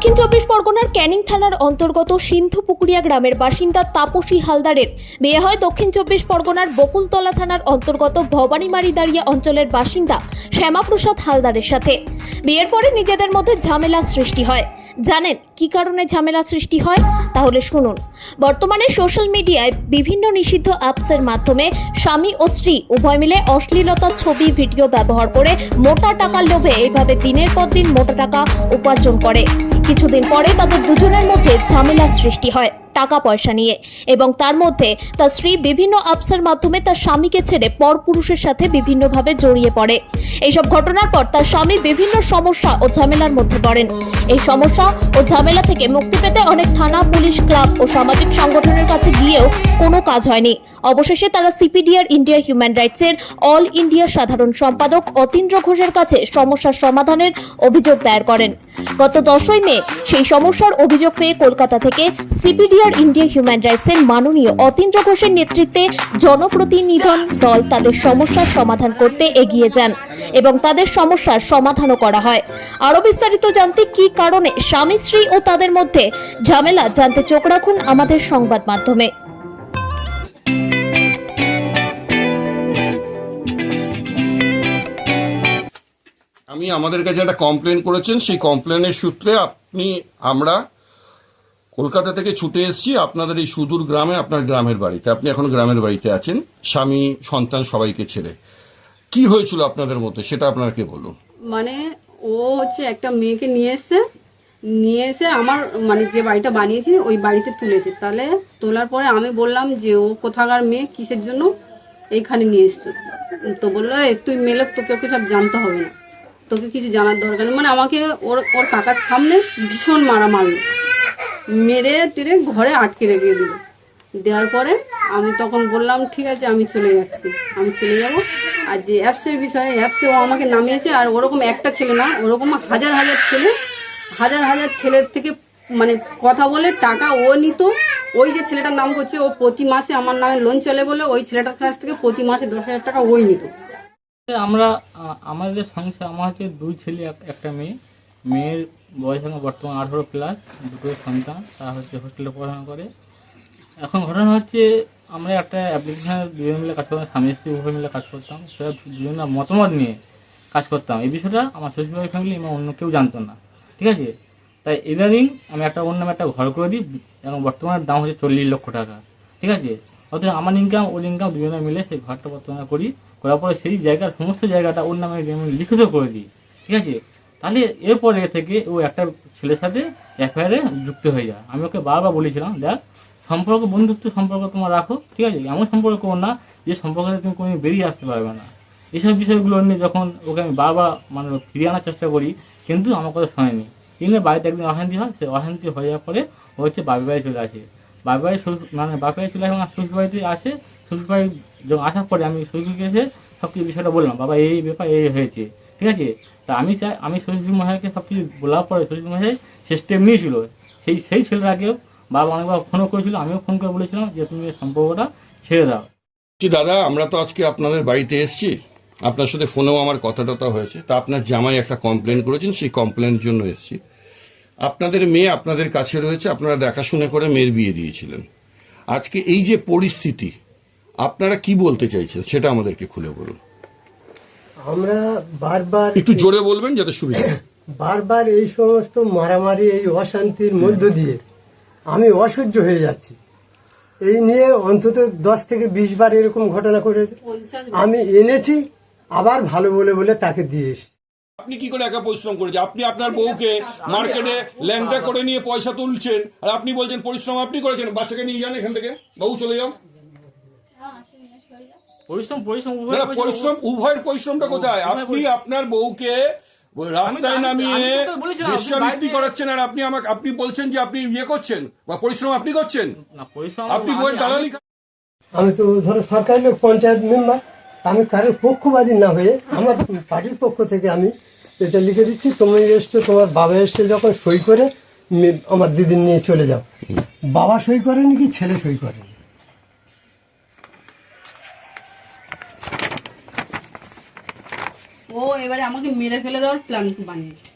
দক্ষিণ চব্বিশ পরগনার ক্যানিং থানার অন্তর্গত সিন্ধুপুকুরিয়া গ্রামের বাসিন্দা তাপসী হালদারের বিয়ে হয় দক্ষিণ চব্বিশ পরগনার বকুলতলা থানার অন্তর্গত ভবানীমারিদারিয়া অঞ্চলের বাসিন্দা শ্যামাপ্রসাদ হালদারের সাথে। বিয়ের পরে নিজেদের মধ্যে ঝামেলা সৃষ্টি হয়। জানেন কি কারণে ঝামেলা সৃষ্টি হয়? তাহলে শুনুন। বর্তমানে সোশ্যাল মিডিয়ায় বিভিন্ন নিষিদ্ধ অ্যাপসের মাধ্যমে স্বামী ও স্ত্রী উভয় মিলে অশ্লীলতার ছবি ভিডিও ব্যবহার করে মোটা টাকার লোভে এইভাবে দিনের পর দিন মোটা টাকা উপার্জন করে। কিছুদিন পরে তাদের দুজনের মধ্যে ঝামেলার সৃষ্টি হয় টাকা পয়সা নিয়ে, এবং তার মধ্যে তার স্ত্রী বিভিন্ন অ্যাপসের মাধ্যমে তার স্বামীকে ছেড়ে পরপুরুষের সাথে বিভিন্নভাবে জড়িয়ে পড়ে। এইসব ঘটনার পর তার স্বামী বিভিন্ন সমস্যা ও ঝামেলার মধ্যে পড়েন। এই সমস্যা ও ঝামেলা থেকে মুক্তি পেতে অনেক থানা, পুলিশ, ক্লাব ও সামাজিক সংগঠনের কাছে গিয়েও কোনো কাজ হয়নি। অবশেষে তারা সিপিডিআর ইন্ডিয়া হিউম্যান রাইটসের অল ইন্ডিয়া সাধারণ সম্পাদক অতীন্দ্র ঘোষের কাছে সমস্যার সমাধানের অভিযোগ দায়ের করেন। গত 10ই মে সেই সমস্যার অভিযোগ পেয়ে কলকাতা থেকে সিপিডিআর ইন্ডিয়া হিউম্যান রাইটসের মাননীয় অতীন্দ্র ঘোষের নেতৃত্বে জনপ্রতিনিধি দল তাদের সমস্যার সমাধান করতে এগিয়ে যান এবং তাদের সমস্যার সমাধানও করা হয়। আরো বিস্তারিত জানতে কি কারণে স্বামী স্ত্রী ও তাদের মধ্যে ঝামেলা জানতে চোখ রাখুন আমাদের সংবাদ মাধ্যমে। আমি আমাদের কাছে একটা কমপ্লেন করেছেন, সেই কমপ্লেনের সূত্রে আমরা কলকাতা থেকে ছুটে এসেছি আপনাদের এই সুদূর গ্রামে, আপনার গ্রামের বাড়িতে। আপনি এখন গ্রামের বাড়িতে আছেন স্বামী সন্তান সবাইকে ছেড়ে। কি হয়েছিল আপনাদের মধ্যে সেটা আপনাকে বলুন। মানে ও হচ্ছে একটা মেয়েকে নিয়ে এসে আমার মানে যে বাড়িটা বানিয়েছি ওই বাড়িতে তুলেছে। তাহলে তোলার পরে আমি বললাম যে ও কোথাকার মেয়ে, কিসের জন্য এইখানে নিয়ে এসছো? তো বললো তুই মেলে, তোকে ওকে সব জানতে হবে না, তোকে কিছু জানার দরকার নেই। মানে আমাকে ওর কাকার সামনে ভীষণ মারলো, মেরে টেরে ঘরে আটকে রেখে দিল। দেওয়ার পরে আমি তখন বললাম ঠিক আছে আমি চলে যাচ্ছি, আমি চলে যাব। আর যে অ্যাপসের বিষয়ে, অ্যাপসে ও আমাকে নামিয়েছে, আর ওরকম একটা ছেলে না, ওরকম হাজার হাজার ছেলের থেকে মানে কথা বলে টাকা ও নিত। ওই যে ছেলেটার নাম করছে, ও প্রতি মাসে আমার নামে লোন চলে বলে ওই ছেলেটার কাছ থেকে প্রতি মাসে 10,000 টাকা ওই নিত। আমাদের সংসার, আমার হচ্ছে 2 ছেলে একটা মেয়ে। মেয়ের বয়স এখন বর্তমান 18+, 2 সন্তান, তারা হচ্ছে হোস্টেলে পড়াশোনা করে। এখন ঘটনা হচ্ছে আমরা একটা অ্যাপ্লিকেশনে দুজন মিলে কাজ করতাম, স্বামী স্ত্রী উভয় মিলে কাজ করতাম। সেটা দুজনের মতামত নিয়ে কাজ করতাম। এই বিষয়টা আমার শ্বশুরবাড়ির ফ্যামিলি এবং অন্য কেউ জানতো না, ঠিক আছে? তাই ইদানিং আমি ওর নামে একটা ঘর করে দিই, এবং বর্তমানে দাম হচ্ছে 40 লক্ষ টাকা, ঠিক আছে? অথচ আমার ইনকাম ওর ইনকাম দুজনে মিলে সেই ঘরটা বর্তমানে করার পরে সেই জায়গার সমস্ত জায়গাটা ওর নামে লিখিত করে দিই, ঠিক আছে? তাহলে এরপরে থেকে ও একটা ছেলের সাথে অ্যাফেয়ারে যুক্ত হয়ে যায়। আমি ওকে বারবার বলেছিলাম, দেখ সম্পর্ক, বন্ধুত্ব সম্পর্ক তোমার রাখো, ঠিক আছে? এমন সম্পর্ক করো না যে সম্পর্ক থেকে তুমি কোনোদিন বেরিয়ে আসতে পারবে না। এইসব বিষয়গুলো নিয়ে যখন ওকে আমি বারবার মানে ফিরিয়ে আনার চেষ্টা করি, কিন্তু আমার কথা শোনেনি। কিন্তু বাড়িতে একদিন অশান্তি হয়, সেই অশান্তি হয়ে যাওয়ার পরে ও হচ্ছে বাপের বাড়ি চলে আসে। বাপের বাড়ি মানে বাপের বাড়ি চলে আসে, আমার শ্বশুর বাড়িতে আসে। শ্বশুর বাড়ি যখন আসার পরে আমি শ্বশুরকে এসে সব কিছু বিষয়টা বললাম, বাবা এই ব্যাপার এই হয়েছে, ঠিক আছে? তা আমি চাই, আমি শ্বশুর মশাইকে সব কিছু বলার পরে শ্বশুর মশাই সে স্টেপ নিয়েছিল। সেই ছেলেটাকেও বাবা অনেকবার ফোনও করেছিল, আমিও ফোন করে বলেছিলাম যে তুমি এই সম্পর্কটা ছেড়ে দাও। দাদা, আমরা তো আজকে আপনাদের বাড়িতে এসেছি, আপনার সাথে ফোনেও আমার কথা টথা হয়েছে। তা আপনার জামাই একটা কমপ্লেন করেছেন, সেই কমপ্লেনের জন্য এসেছি। আপনাদের মেয়ে আপনাদের কাছে রয়েছে, আপনারা দেখাশুনে করে মেয়ের বিয়ে দিয়েছিলেন। আজকে এই যে পরিস্থিতি, আপনারা কি বলতে চাইছেন সেটা আমাদেরকে খুলে বলুন। আমরা বারবার, একটু জোরে বলবেন যাতে সুবিধা। বারবার এই সমস্ত মারামারি, এই অশান্তির মধ্য দিয়ে আমি অসহ্য হয়ে যাচ্ছি। এই নিয়ে অন্তত 10 থেকে 20 বার এরকম ঘটনা করেছে। আমি এনেছি, আবার ভালো বলে বলে তাকে দিয়ে এসেছি। আপনি কি করে একা পরিশ্রম করেছেন? আপনি আপনার বউকে মার্কেটে ল্যাংটা করে নিয়ে পয়সা তুলছেন, আর আপনি বলছেন পরিশ্রম আপনি করেছেন। বাচ্চাকে নিয়ে যান এখান থেকে, বাবু চলে যাও। পরিশ্রম উভয়ের পরিশ্রমটা কোথায়? আপনি আপনার বউকে রাস্তায় নামিয়ে বেশ্যাবৃত্তি করাচ্ছেন, আর আপনি বলছেন যে আপনি ইয়ে করছেন বা পরিশ্রম আপনি করছেন। আপনি বউয়ের দালালি। আমি তো ধরো সরকারি লোক, পঞ্চায়েত মেম্বার, আমি কারোর পক্ষবাদী না হয়ে আমার পার্টির পক্ষ থেকে আমি এটা লিখে দিচ্ছি, তুমি এসছো, তোমার বাবা এসছে যখন সই করে আমার দিদির নিয়ে চলে যাও। বাবা সই করেনি কি ছেলে সই করেনি? ও এবারে আমাকে মেরে ফেলে দেওয়ার প্ল্যান বানিয়েছে।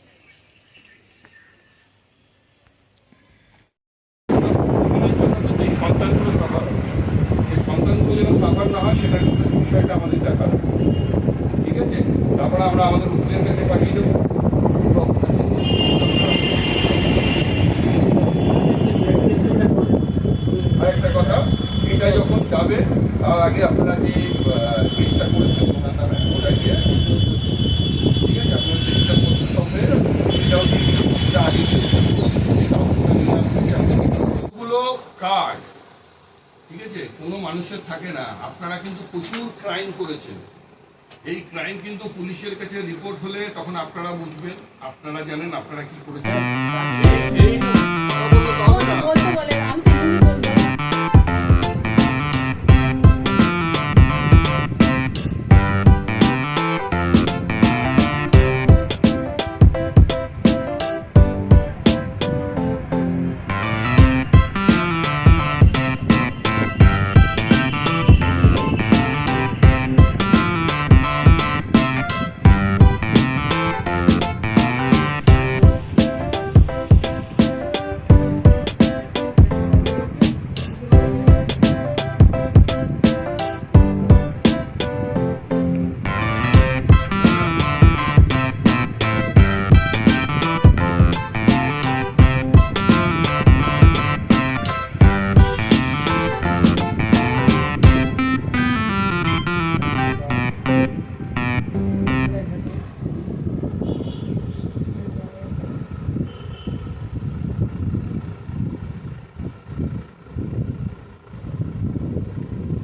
মানুষের থাকে না। আপনারা কিন্তু প্রচুর ক্রাইম করেছেন, এই ক্রাইম কিন্তু পুলিশের কাছে রিপোর্ট হলে তখন আপনারা বুঝবেন, আপনারা জানেন আপনারা কি করেছেন। এই বলতে বলে আমি তো এমনি বলবো।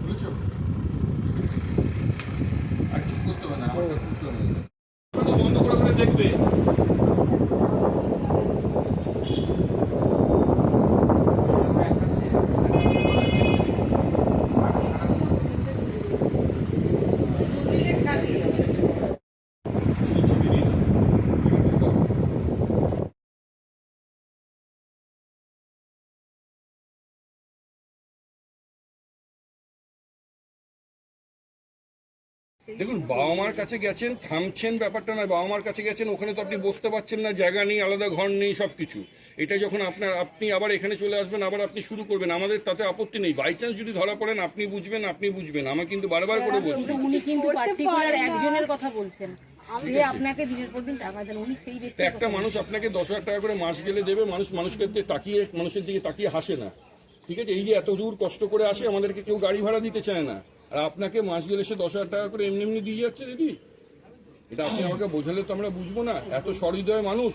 বুঝেছো? আর কিছু করতে হবে না, আমারটা করতে হবে না। বন্ধ করে দেখবে। দেখুন, বাবা মার কাছে গেছেন, থামছেন ব্যাপারটা নয়। বাবা মার কাছে গেছেন, ওখানে তো আপনি বসতে পারছেন না, জায়গা নেই, আলাদা ঘর নেই, সবকিছু। এটা যখন আপনি আবার এখানে চলে আসবেন, আবার আপনি শুরু করবেন, আমাদের তাতে আপত্তি নেই। বাই চান্স যদি ধরা পড়েন, আপনি বুঝবেন। আমি কিন্তু বারবার করে বলছি, উনি কিন্তু পার্টিকুলার একজনের কথা বলছেন, যে আপনাকে দিনের পর দিন টাকা দেন, উনি সেই ব্যক্তি। একটা মানুষ আপনাকে 10,000 টাকা করে মাস গেলে দেবে, মানুষের দিকে তাকিয়ে হাসে না। ঠিক আছে, এই যে এত দূর কষ্ট করে আসে, আমাদেরকে কেউ গাড়ি ভাড়া দিতে চায় না, আর আপনাকে মাস গেলে সে 10,000 টাকা করে এমনি দিয়ে যাচ্ছে। দিদি, এটা আপনি আমাকে বোঝালে তো আমরা বুঝবো না। এত সহৃদয় মানুষ,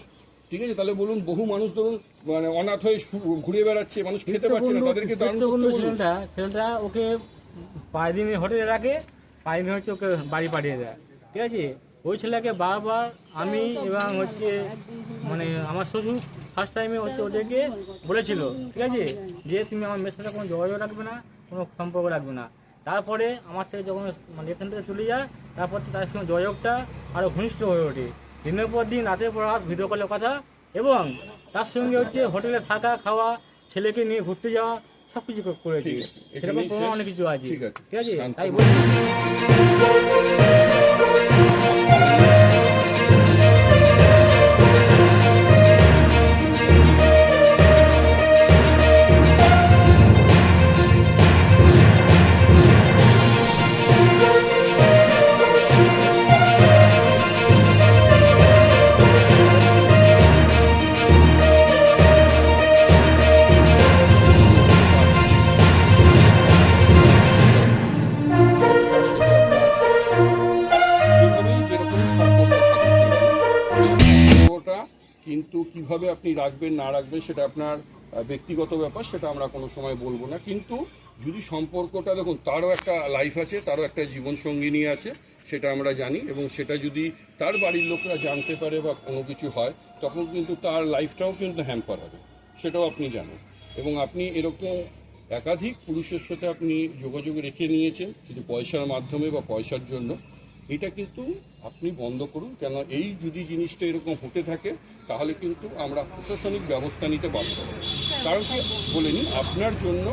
ঠিক আছে, তাহলে বলুন, বহু মানুষ ধরুন মানে অনাথ হয়ে ঘুরে বেড়াচ্ছে, মানুষ খেতে পাচ্ছে না, তাদেরকে দান করতে বলুন। ছেলেটা ওকে 5 দিন হোটেলে রাখে, 5 দিন হচ্ছে ওকে বাড়ি পাঠিয়ে দেয়। ঠিক আছে, ওই ছেলেকে বারবার আমি এবং হচ্ছে মানে আমার শ্বশুর ফার্স্ট টাইমে হচ্ছে ওদেরকে বলেছিল, ঠিক আছে, যে তুমি আমার মেয়ের সাথে কোনো যোগাযোগ রাখবে না, কোনো সম্পর্ক রাখবে না। তারপরে আমার থেকে যখন মানে এখান থেকে চলে যায়, তারপর তার সঙ্গে যোগাযোগটা আরও ঘনিষ্ঠ হয়ে ওঠে। দিনের পর দিন, রাতের পর রাত ভিডিও কলের কথা, এবং তার সঙ্গে হচ্ছে হোটেলে থাকা খাওয়া, ছেলেকে নিয়ে ঘুরতে যাওয়া, সব কিছু করেছি। ঠিক আছে, সেরকম এখানেই প্রমাণ শেষ। অনেক কিছু আছে। ঠিক আছে, ঠিক আছে, শান্ত তাই হও। বলছি। কিন্তু কিভাবে আপনি রাখবেন না রাখবেন সেটা আপনার ব্যক্তিগত ব্যাপার, সেটা আমরা কোনো সময় বলবো না। কিন্তু যদি সম্পর্কটা, দেখুন, তারও একটা লাইফ আছে, তারও একটা জীবন সঙ্গিনী আছে, সেটা আমরা জানি, এবং সেটা যদি তার বাড়ির লোকরা জানতে পারে বা কোনো কিছু হয়, তখন কিন্তু তার লাইফটাও কিন্তু হ্যাম্পার হবে, সেটাও আপনি জানেন। এবং আপনি এরকম একাধিক পুরুষের সাথে আপনি যোগাযোগ রেখে নিয়েছেন শুধু পয়সার মাধ্যমে বা পয়সার জন্য। এটা কিন্তু আপনি বন্ধ করুন, কেন এই যদি জিনিসটা এরকম হতে থাকে, তাহলে কিন্তু আমরা প্রশাসনিক ব্যবস্থা নিতে বাধ্য হব। কারণ কি বলে নিন, আপনার জন্য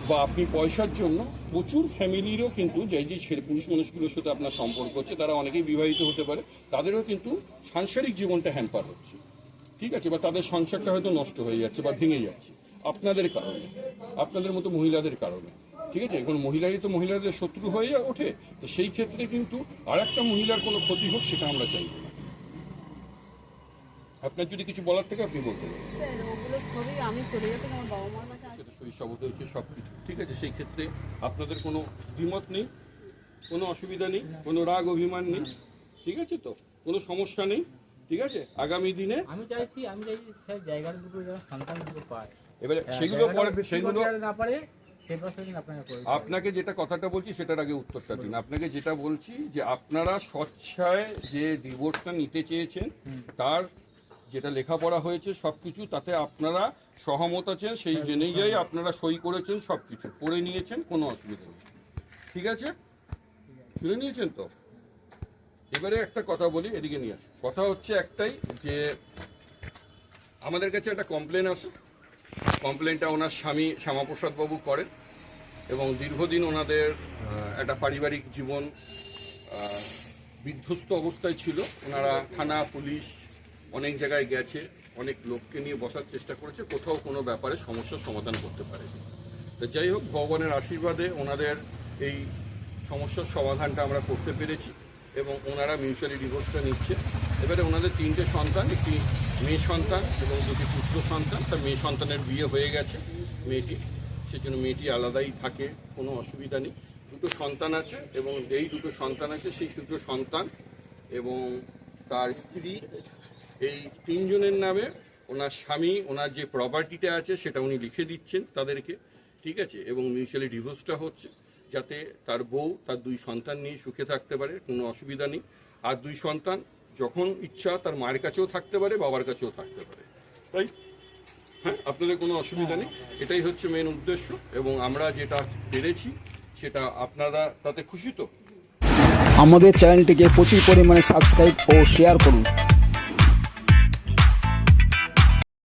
বা আপনি পয়সার জন্য প্রচুর ফ্যামিলিরও কিন্তু যে ছেলে পুরুষ মানুষগুলোর সাথে আপনার সম্পর্ক হচ্ছে, তারা অনেকেই বিবাহিত হতে পারে, তাদেরও কিন্তু সাংসারিক জীবনটা হ্যাম্পার হচ্ছে। ঠিক আছে, বা তাদের সংসারটা হয়তো নষ্ট হয়ে যাচ্ছে বা ভেঙে যাচ্ছে আপনাদের কারণে, আপনাদের মতো মহিলাদের কারণে। ঠিক আছে, এখন মহিলারই তো মহিলাদের শত্রু হয়ে ওঠে, তো সেই ক্ষেত্রে কিন্তু আর একটা মহিলার কোনো ক্ষতি হোক, সেটা আমরা চাইব না। আপনার যদি কিছু বলার থেকে আপনি বলতে পারেন। স্যার, ওগুলো ছবি আমি চলে যেতে আমার বাবা মার কাছে আছে। সেটা শৈশবত হয়েছে, সব কিছু ঠিক আছে। সেই ক্ষেত্রে আপনাদের কোনো দ্বিমত নেই, কোনো অসুবিধা নেই, কোনো রাগ অভিমান নেই, ঠিক আছে, তো কোনো সমস্যা নেই। ঠিক আছে, আগামী দিনে আমি চাইছি স্যার জায়গার দুটো যেন সন্তান দুটো পায়। এবারে সেগুলো পরে, সেগুলো না পারে, সেই প্রশ্ন কিন্তু আপনাকে করে আপনাকে যেটা কথাটা বলছি সেটার আগে উত্তরটা দিন। আপনাকে যেটা বলছি যে আপনারা স্বচ্ছায় যে ডিভোর্সটা নিতে চেয়েছেন তার যেটা লেখাপড়া হয়েছে সবকিছু তাতে আপনারা সহমত আছেন, সেই অনুযায়ী আপনারা সই করেছেন, সবকিছু করে নিয়েছেন, কোনো অসুবিধা নেই। ঠিক আছে, শুনে নিয়েছেন তো? এবারে একটা কথা বলি, এদিকে নিয়ে আসুন। কথা হচ্ছে একটাই যে আমাদের কাছে একটা কমপ্লেন আসে, কমপ্লেনটা ওনার স্বামী শ্যামাপ্রসাদ বাবু করেন এবং দীর্ঘদিন ওনাদের একটা পারিবারিক জীবন বিধ্বস্ত অবস্থায় ছিল। ওনারা থানা, পুলিশ অনেক জায়গায় গেছে, অনেক লোককে নিয়ে বসার চেষ্টা করেছে, কোথাও কোনো ব্যাপারে সমস্যার সমাধান করতে পারেনি। তো যাই হোক, ভগবানের আশীর্বাদে ওনাদের এই সমস্যার সমাধানটা আমরা করতে পেরেছি এবং ওনারা মিউচুয়ালি ডিভোর্সটা নিচ্ছে। এবারে ওনাদের 3টে সন্তান, একটি মেয়ে সন্তান এবং 2টি পুত্র সন্তান। তার মেয়ে সন্তানের বিয়ে হয়ে গেছে মেয়েটি, সেজন্য মেয়েটি আলাদাই থাকে, কোনো অসুবিধা নেই। 2টো সন্তান আছে এবং এই 2টো সন্তান আছে, সেই 2টো সন্তান এবং তার স্ত্রী, এই 3 জনের নামে ওনার স্বামী ওনার যে প্রপার্টিটা আছে সেটা উনি লিখে দিচ্ছেন তাদেরকে, ঠিক আছে? এবং মিউচুয়ালি ডিভোর্সটা হচ্ছে যাতে তার বউ তার 2 সন্তান নিয়ে সুখে থাকতে পারে, কোনো অসুবিধা নেই। আর 2 সন্তান যখন ইচ্ছা তার মায়ের কাছেও থাকতে পারে, বাবার কাছেও থাকতে পারে, তাই হ্যাঁ, আপনাদের কোনো অসুবিধা নেই। এটাই হচ্ছে মেন উদ্দেশ্য এবং আমরা যেটা পেরেছি সেটা আপনারা তাতে খুশি তো? আমাদের চ্যানেলটিকে প্রচুর পরিমাণে সাবস্ক্রাইব ও শেয়ার করুন।